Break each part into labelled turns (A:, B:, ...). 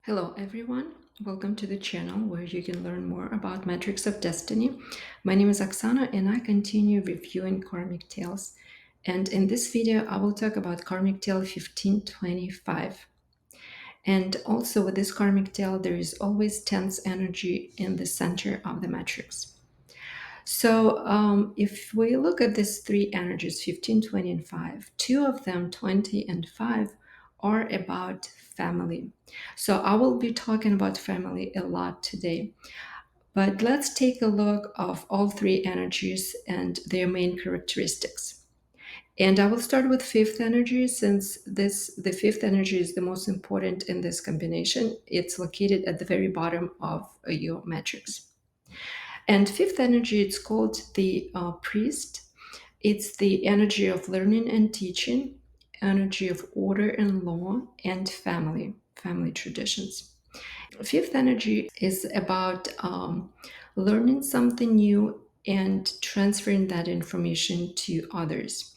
A: Hello everyone, welcome to the channel where you can learn more about Metrics of Destiny. My name is Aksana and I continue reviewing Karmic Tales. And in this video, I will talk about Karmic Tale 1525. And also with this Karmic Tale, there is always tense energy in the center of the matrix. So if we look at these three energies, 15, 20, and 5, two of them, 20 and 5, are about family. So I will be talking about family a lot today. But let's take a look of all three energies and their main characteristics. And I will start with fifth energy since the fifth energy is the most important in this combination. It's located at the very bottom of your matrix. And fifth energy, it's called the priest. It's the energy of learning and teaching, energy of order and law, and family traditions. Fifth energy is about learning something new and transferring that information to others.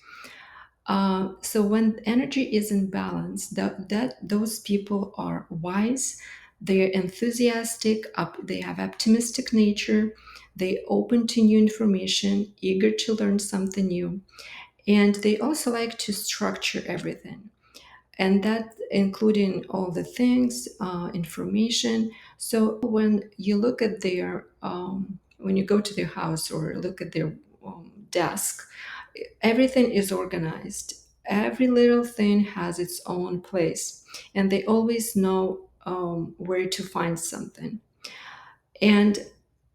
A: So when energy is in balance, that those people are wise, they're enthusiastic, they have optimistic nature, they open to new information, eager to learn something new, and they also like to structure everything, and that including all the things, information. So when you look at their when you go to their house or look at their desk, everything is organized. Every little thing has its own place, and they always know where to find something. And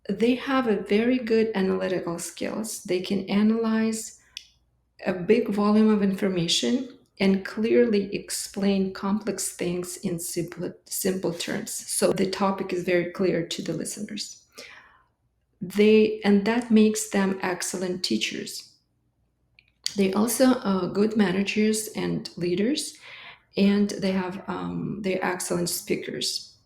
A: they have a very good analytical skills. They can analyze a big volume of information and clearly explain complex things in simple terms. So the topic is very clear to the listeners. And that makes them excellent teachers. They also good managers and leaders, and they're excellent speakers.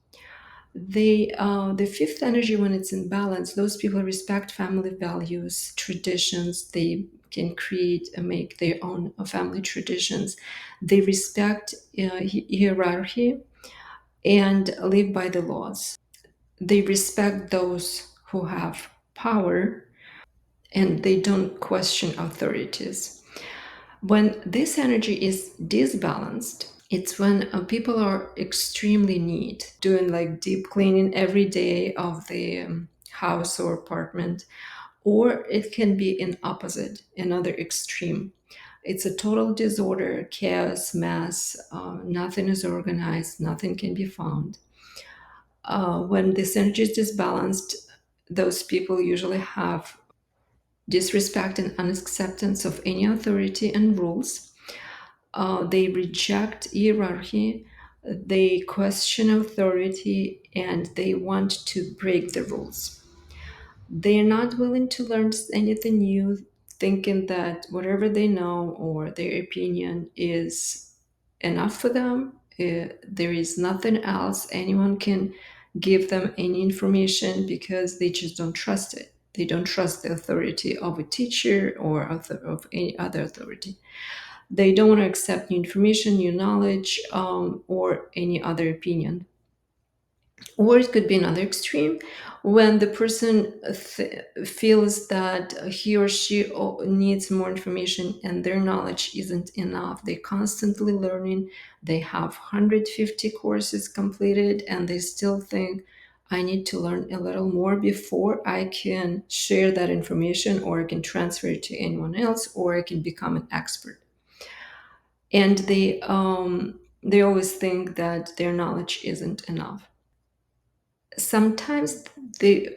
A: The fifth energy, when it's in balance, those people respect family values, traditions. They can create and make their own family traditions. They respect hierarchy and live by the laws. They respect those who have power, and they don't question authorities. When this energy is disbalanced, it's when people are extremely neat, doing like deep cleaning every day of the house or apartment, or it can be in opposite, another extreme. It's a total disorder, chaos, mess. Nothing is organized, nothing can be found. When this energy is disbalanced, those people usually have disrespect and unacceptance of any authority and rules. They reject hierarchy, they question authority, and they want to break the rules. They are not willing to learn anything new, thinking that whatever they know or their opinion is enough for them. There is nothing else anyone can give them any information because they just don't trust it. They don't trust the authority of a teacher or of any other authority. They don't want to accept new information, new knowledge, or any other opinion. Or it could be another extreme when the person feels that he or she needs more information and their knowledge isn't enough. They're constantly learning. They have 150 courses completed and they still think, I need to learn a little more before I can share that information, or I can transfer it to anyone else, or I can become an expert. And they always think that their knowledge isn't enough. Sometimes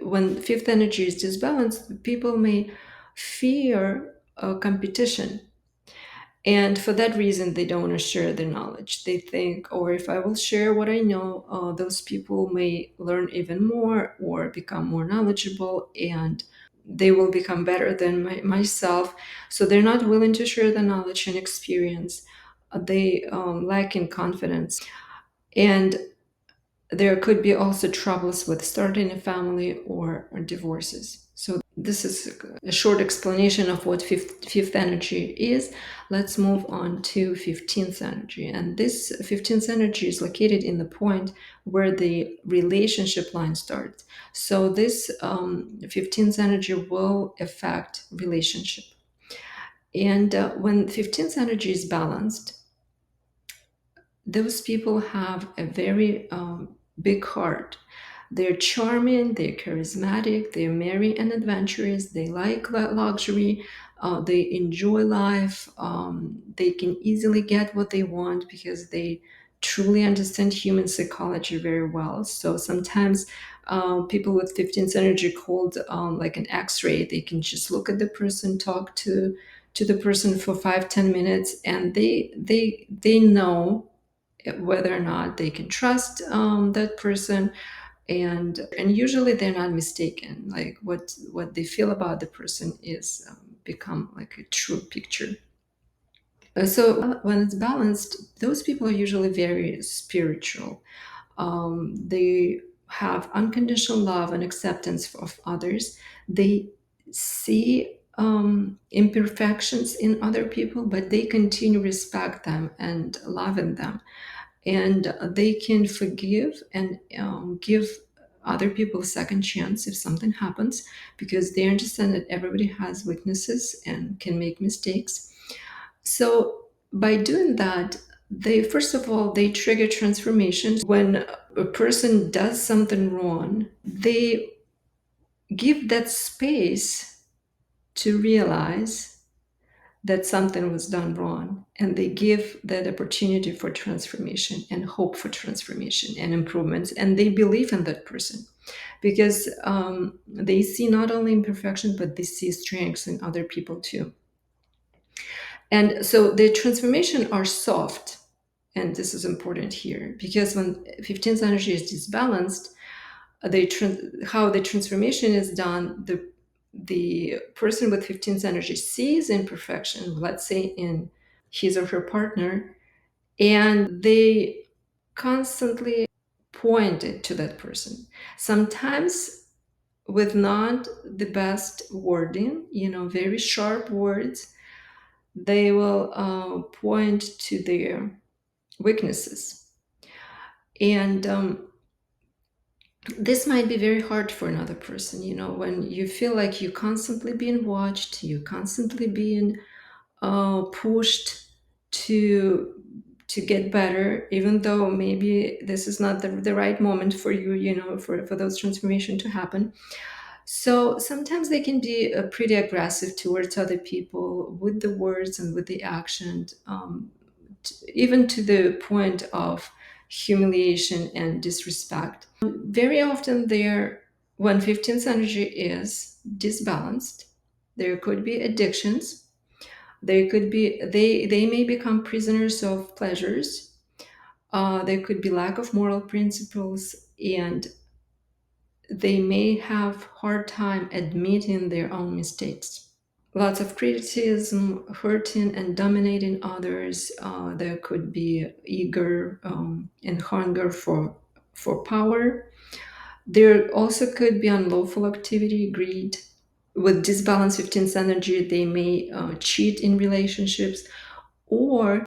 A: when fifth energy is disbalanced, people may fear competition, and for that reason they don't want to share their knowledge. They think, or if I will share what I know, those people may learn even more or become more knowledgeable, and they will become better than myself. So they're not willing to share the knowledge and experience. They lack in confidence, and there could be also troubles with starting a family or divorces. So this is a short explanation of what fifth energy is. Let's move on to 15th energy. And this 15th energy is located in the point where the relationship line starts. So this 15th energy will affect relationship. And when 15th energy is balanced, those people have a very big heart. They're charming, they're charismatic, they're merry and adventurous, they like luxury, they enjoy life, they can easily get what they want because they truly understand human psychology very well. So sometimes people with 15th energy called like an X-ray, they can just look at the person, talk to the person for 5-10 minutes, and they know whether or not they can trust that person, and usually they're not mistaken. Like what they feel about the person is become like a true picture. So when it's balanced, those people are usually very spiritual. They have unconditional love and acceptance of others. They see imperfections in other people, but they continue respect them and loving them, and they can forgive and give other people a second chance if something happens, because they understand that everybody has weaknesses and can make mistakes. So by doing that, they first of all they trigger transformations. When a person does something wrong, they give that space to realize that something was done wrong, and they give that opportunity for transformation and hope for transformation and improvements, and they believe in that person because they see not only imperfection but they see strengths in other people too. And so the transformation are soft, and this is important here because when 15th energy is disbalanced, how the transformation is done, the person with 15th energy sees imperfection, let's say in his or her partner, and they constantly point it to that person. Sometimes with not the best wording, very sharp words, they will point to their weaknesses. And this might be very hard for another person, when you feel like you're constantly being watched, you're constantly being pushed to get better, even though maybe this is not the right moment for you, for those transformation to happen. So sometimes they can be pretty aggressive towards other people with the words and with the action, even to the point of humiliation and disrespect. Very often when 15th energy is disbalanced, there could be addictions. There could be they may become prisoners of pleasures. There could be lack of moral principles, and they may have hard time admitting their own mistakes. Lots of criticism, hurting and dominating others. There could be eager and hunger for power. There also could be unlawful activity, greed. With disbalanced 15th energy, they may cheat in relationships, or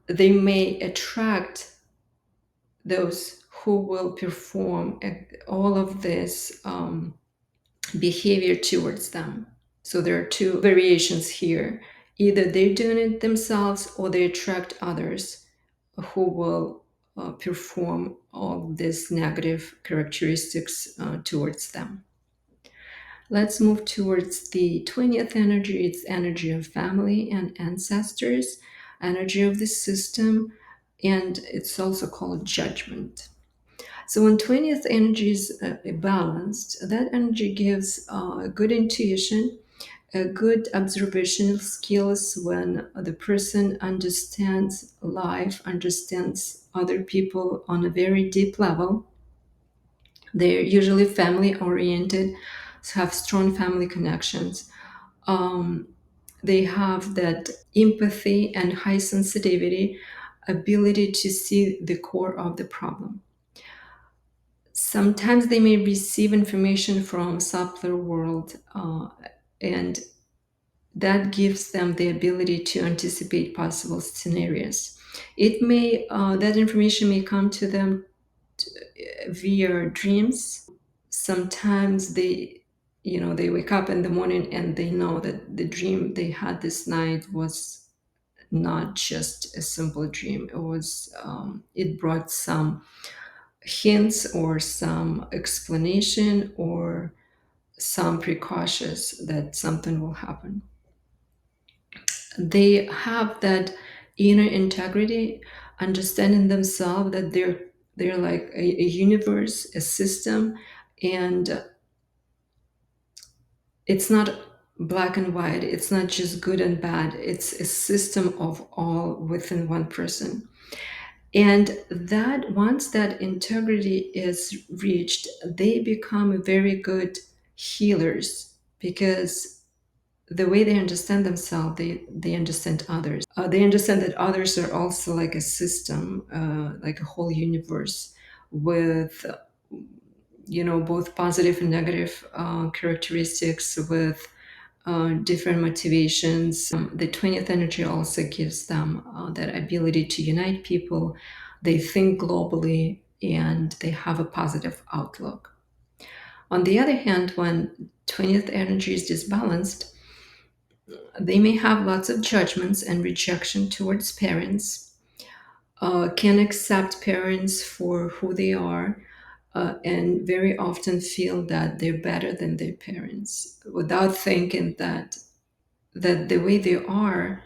A: they may attract those who will perform all of this behavior towards them. So there are two variations here. Either they're doing it themselves or they attract others who will perform all these negative characteristics towards them. Let's move towards the 20th energy. It's energy of family and ancestors, energy of the system, and it's also called judgment. So when 20th energy is balanced, that energy gives a good intuition, a good observational skills when the person understands life, understands other people on a very deep level. They're usually family oriented, have strong family connections. Um, they have that empathy and high sensitivity, ability to see the core of the problem. Sometimes they may receive information from subtler world, and that gives them the ability to anticipate possible scenarios. It may that information may come to them via dreams. Sometimes they wake up in the morning and they know that the dream they had this night was not just a simple dream. It brought some hints or some explanation or some precautions that something will happen. They have that inner integrity, understanding themselves that they're like a universe, a system, and it's not black and white. It's not just good and bad. It's a system of all within one person. And that once that integrity is reached, they become very good healers because the way they understand themselves, they understand others. They understand that others are also like a system, like a whole universe with, both positive and negative characteristics, with different motivations. The 20th energy also gives them that ability to unite people. They think globally and they have a positive outlook. On the other hand, when 20th energy is disbalanced, they may have lots of judgments and rejection towards parents, can accept parents for who they are, and very often feel that they're better than their parents without thinking that the way they are,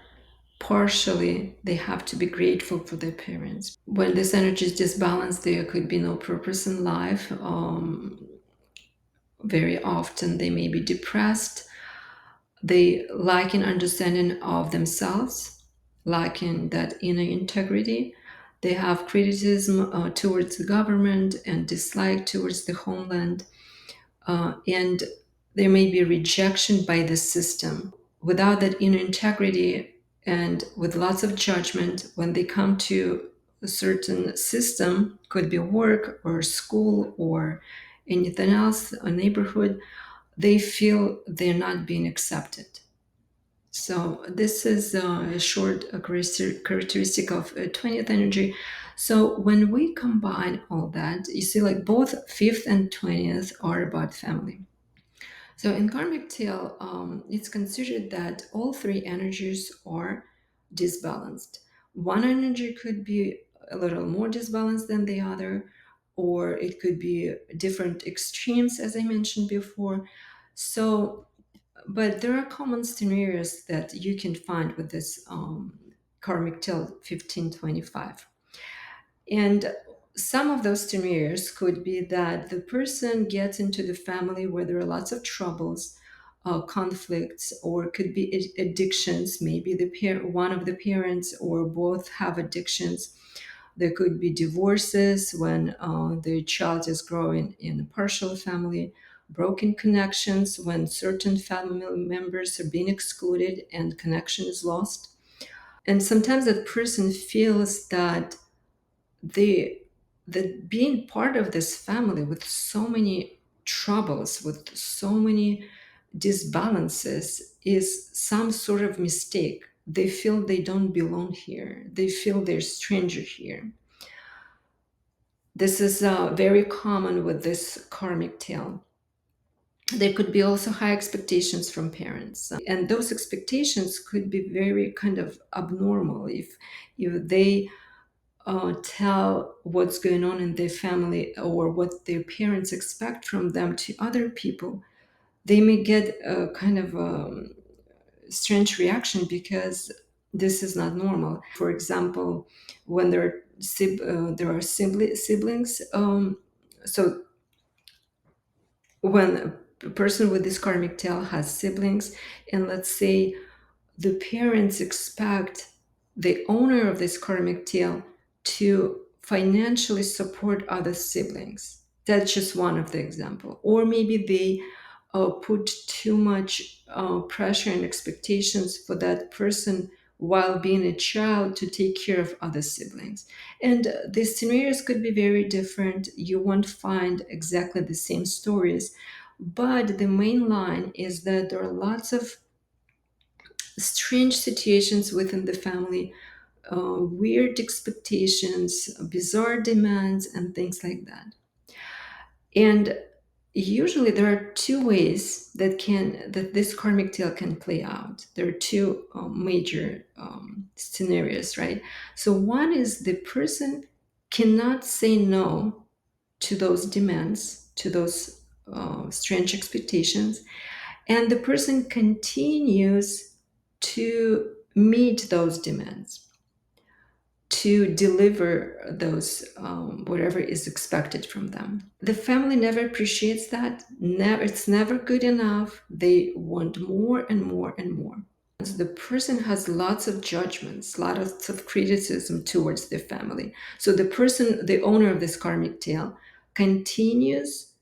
A: partially they have to be grateful for their parents. When this energy is disbalanced, there could be no purpose in life. Very often they may be depressed. They lack an understanding of themselves, lacking that inner integrity. They have criticism towards the government and dislike towards the homeland, and there may be rejection by the system. Without that inner integrity and with lots of judgment, when they come to a certain system, could be work or school or anything else, a neighborhood, they feel they're not being accepted. So this is a short characteristic of 20th energy. So when we combine all that, you see like both 5th and 20th are about family. So in Karmic Tail, it's considered that all three energies are disbalanced. One energy could be a little more disbalanced than the other, or it could be different extremes, as I mentioned before. So, but there are common scenarios that you can find with this Karmic Tail 1525. And some of those scenarios could be that the person gets into the family where there are lots of troubles, conflicts, or could be addictions. Maybe one of the parents or both have addictions. There could be divorces when the child is growing in a partial family, broken connections when certain family members are being excluded and connection is lost. And sometimes that person feels that the that being part of this family with so many troubles, with so many disbalances, is some sort of mistake. They feel they don't belong here. They feel they're stranger here. This is very common with this karmic tale. There could be also high expectations from parents, and those expectations could be very kind of abnormal if they tell what's going on in their family or what their parents expect from them to other people. They may get a kind of strange reaction because this is not normal. For example, when there are siblings, so when a person with this karmic tail has siblings, and let's say the parents expect the owner of this karmic tail to financially support other siblings. That's just one of the example. Or maybe they put too much pressure and expectations for that person while being a child to take care of other siblings. And these scenarios could be very different. You won't find exactly the same stories, but the main line is that there are lots of strange situations within the family, weird expectations, bizarre demands, and things like that. And usually there are two ways that this karmic tale can play out. There are two major scenarios, right? So one is the person cannot say no to those demands, to those strange expectations, and the person continues to meet those demands, to deliver those whatever is expected from them. The family never appreciates that. Never, it's never good enough. They want more and more and more. So the person has lots of judgments, lots of criticism towards the family. So the person, the owner of this karmic tale, continues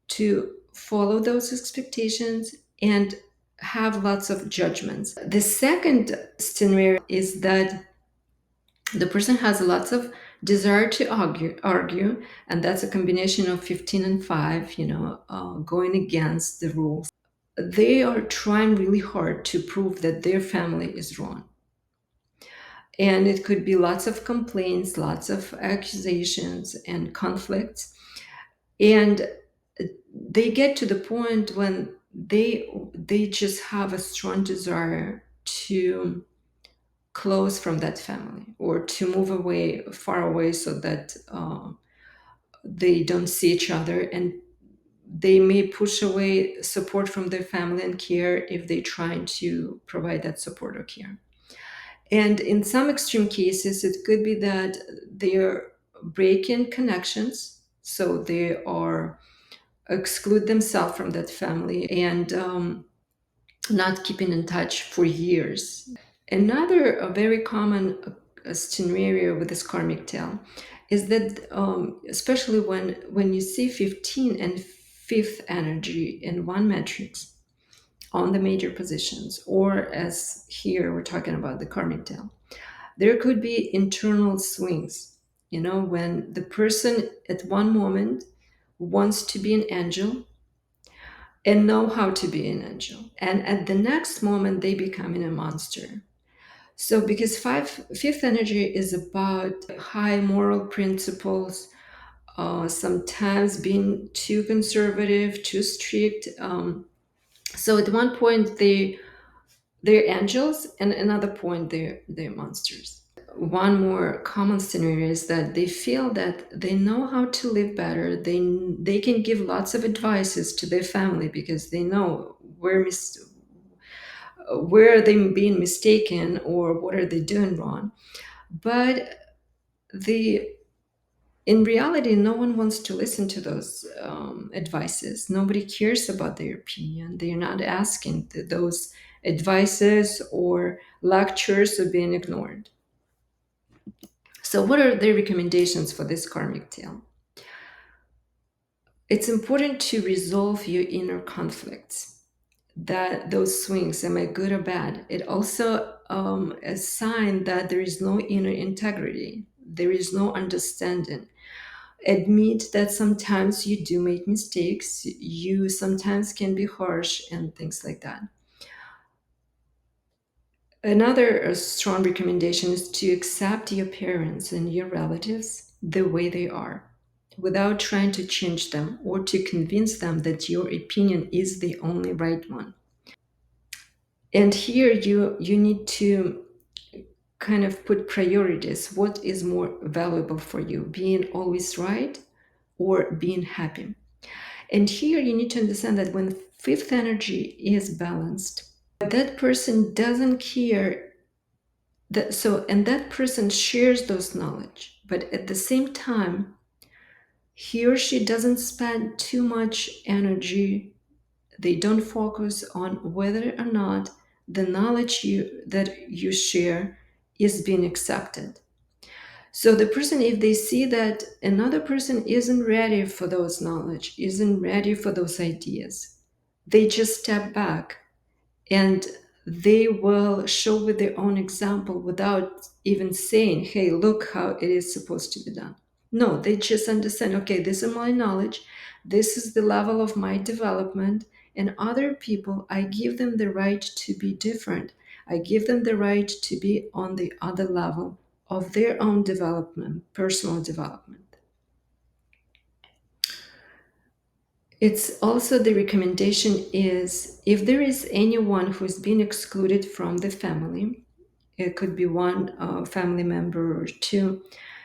A: to follow those expectations and have lots of judgments. The second scenario is that the person has lots of desire to argue, and that's a combination of 15 and 5, going against the rules. They are trying really hard to prove that their family is wrong. And it could be lots of complaints, lots of accusations and conflicts. And they get to the point when they just have a strong desire to close from that family or to move away, far away, so that they don't see each other, and they may push away support from their family and care if they try to provide that support or care. And in some extreme cases, it could be that they're breaking connections, so they are exclude themselves from that family and not keeping in touch for years. Another very common scenario with this karmic tale is that, especially when you see 15 and fifth energy in one matrix on the major positions, or as here we're talking about the karmic tale, there could be internal swings. When the person at one moment wants to be an angel and know how to be an angel, and at the next moment they becoming a monster. So, because fifth energy is about high moral principles, sometimes being too conservative, too strict. So, at one point they're angels, and another point they're monsters. One more common scenario is that they feel that they know how to live better. They can give lots of advices to their family because they know where are they being mistaken or what are they doing wrong. But the in reality, no one wants to listen to those advices. Nobody cares about their opinion. They are not asking. Those advices or lectures are being ignored. So what are the recommendations for this karmic tale? It's important to resolve your inner conflicts, that those swings, am I good or bad? It also a sign that there is no inner integrity, there is no understanding. Admit that sometimes you do make mistakes, you sometimes can be harsh and things like that. Another strong recommendation is to accept your parents and your relatives the way they are, without trying to change them or to convince them that your opinion is the only right one. And here you need to kind of put priorities. What is more valuable for you, being always right or being happy? And here you need to understand that when fifth energy is balanced, that person doesn't care and that person shares those knowledge, but at the same time he or she doesn't spend too much energy. They don't focus on whether or not the knowledge that you share is being accepted. So the person, if they see that another person isn't ready for those knowledge, isn't ready for those ideas, they just step back and they will show with their own example without even saying, hey, look how it is supposed to be done. No, they just understand, okay, this is my knowledge, this is the level of my development, and other people, I give them the right to be different. I give them the right to be on the other level of their own development, personal development. It's also the recommendation is if there is anyone who's been excluded from the family, it could be one family member or two,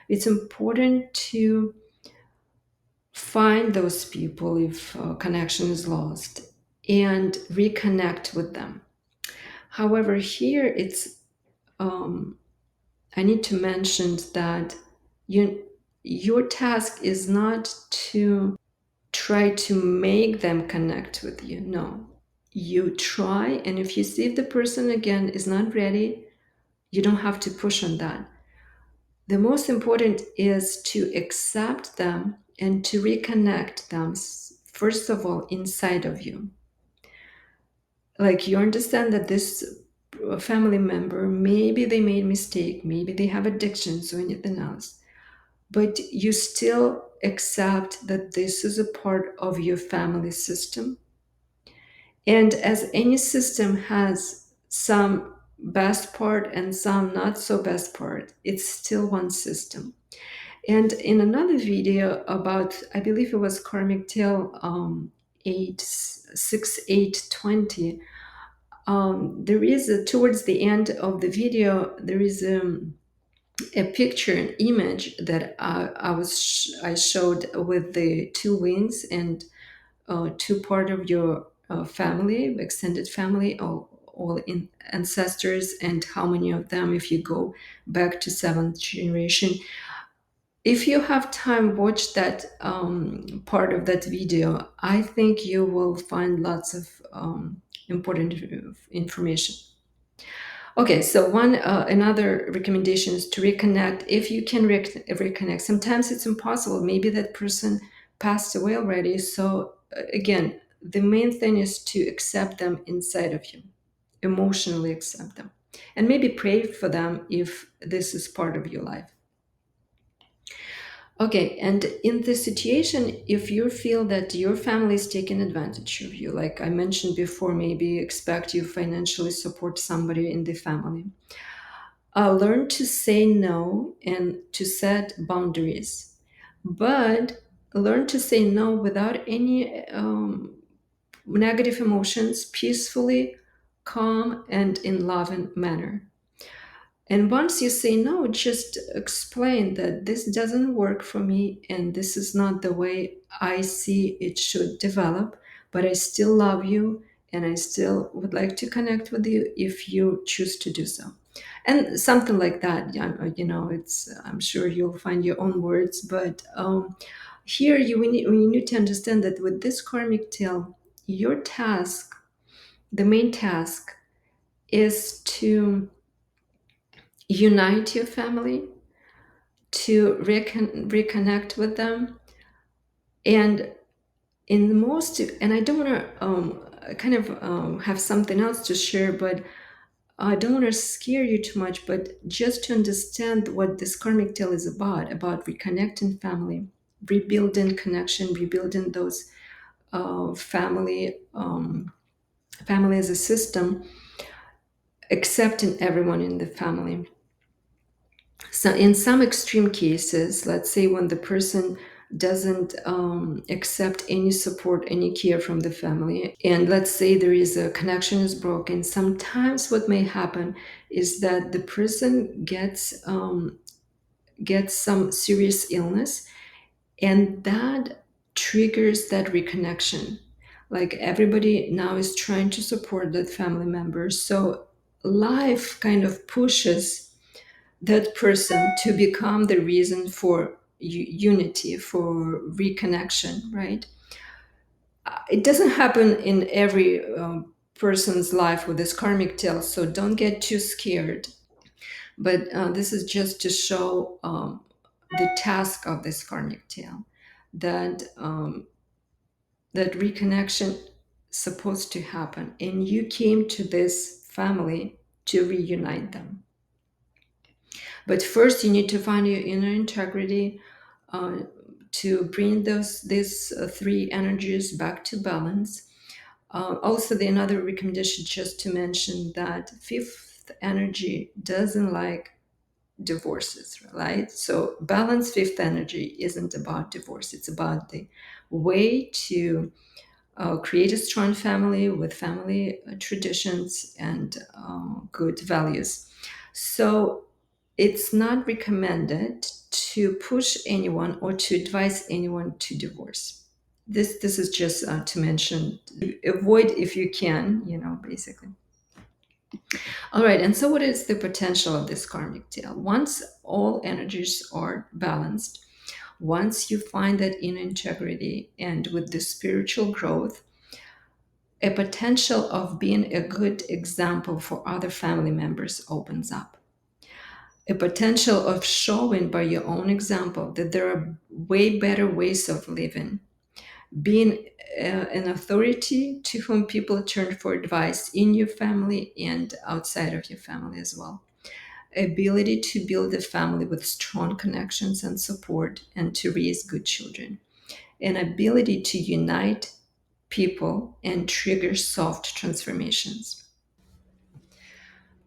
A: it's important to find those people if connection is lost and reconnect with them. However, here it's I need to mention that your task is not to try to make them connect with you. No, you try, and if you see if the person again is not ready, you don't have to push on that. The most important is to accept them and to reconnect them, first of all, inside of you. Like you understand that this family member, maybe they made mistake, maybe they have addictions or anything else, but you still accept that this is a part of your family system. And as any system has some best part and some not so best part, it's still one system. And in another video about, I believe it was Karmic Tail 86820, there is towards the end of the video, there is a picture, an image that I showed with the two wings and two part of your family, extended family, all in ancestors, and how many of them, if you go back to seventh generation. If you have time, watch that part of that video. I think you will find lots of important information. Okay, so one another recommendation is to reconnect. If you can reconnect, sometimes it's impossible. Maybe that person passed away already. So again, the main thing is to accept them inside of you, emotionally accept them, and maybe pray for them if this is part of your life. Okay, and in this situation, if you feel that your family is taking advantage of you, like I mentioned before, maybe expect you financially support somebody in the family, learn to say no and to set boundaries, but learn to say no without any negative emotions, peacefully, calm, and in loving manner. And once you say no, just explain that this doesn't work for me and this is not the way I see it should develop, but I still love you and I still would like to connect with you if you choose to do so. And something like that, yeah, it's, I'm sure you'll find your own words, but here we need to understand that with this karmic tail, your task, the main task, is to unite your family, to reconnect with them, and in the most, and I don't want to kind of have something else to share, but I don't want to scare you too much, but just to understand what this karmic tale is about reconnecting family, rebuilding connection, rebuilding those family as a system, accepting everyone in the family. So in some extreme cases, let's say when the person doesn't accept any support, any care from the family, and let's say there is a connection is broken, sometimes what may happen is that the person gets some serious illness, and that triggers that reconnection. Like everybody now is trying to support that family member, so life kind of pushes that person to become the reason for unity, for reconnection, right? It doesn't happen in every person's life with this karmic tale, so don't get too scared. But this is just to show the task of this karmic tale, that that reconnection supposed to happen, and you came to this family to reunite them. But first, you need to find your inner integrity, uh, to bring these three energies back to balance. Also, the another recommendation, just to mention that fifth energy doesn't like divorces, right? So balanced fifth energy isn't about divorce. It's about the way to create a strong family with family traditions and good values. So it's not recommended to push anyone or to advise anyone to divorce. This is just to mention, avoid if you can, basically. All right, and so what is the potential of this karmic tail? Once all energies are balanced, once you find that inner integrity and with the spiritual growth, a potential of being a good example for other family members opens up. A potential of showing by your own example that there are way better ways of living, being an authority to whom people turn for advice in your family and outside of your family as well. Ability to build a family with strong connections and support and to raise good children. An ability to unite people and trigger soft transformations.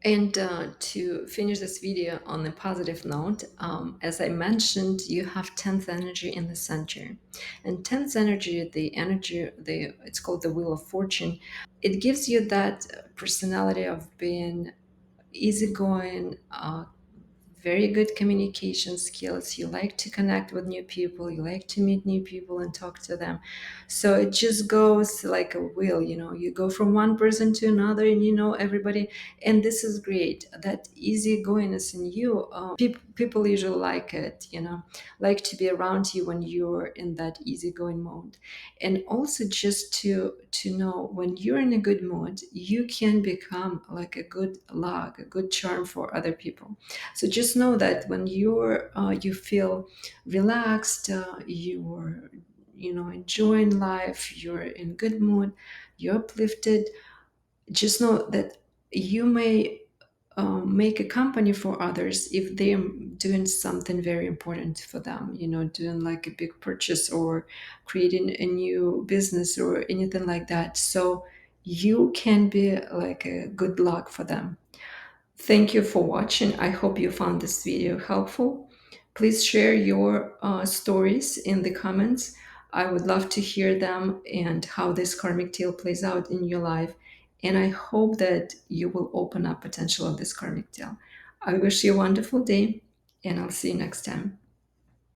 A: And to finish this video on a positive note, as I mentioned, you have 10th energy in the center. And 10th energy, it's called the Wheel of Fortune. It gives you that personality of being easygoing, very good communication skills. You like to connect with new people, you like to meet new people and talk to them. So it just goes like a wheel, you go from one person to another and you know everybody. And this is great. That easygoingness in you, people usually like it, like to be around you when you're in that easygoing mode. And also just to know when you're in a good mood, you can become like a good log, a good charm for other people. So just know that when you feel relaxed, you're enjoying life, you're in good mood, you're uplifted. Just know that you may make a company for others if they're doing something very important for them, doing like a big purchase or creating a new business or anything like that. So you can be like a good luck for them. Thank you for watching. I hope you found this video helpful. Please share your stories in the comments. I would love to hear them and how this karmic tail plays out in your life. And I hope that you will open up potential of this karmic tail. I wish you a wonderful day, and I'll see you next time.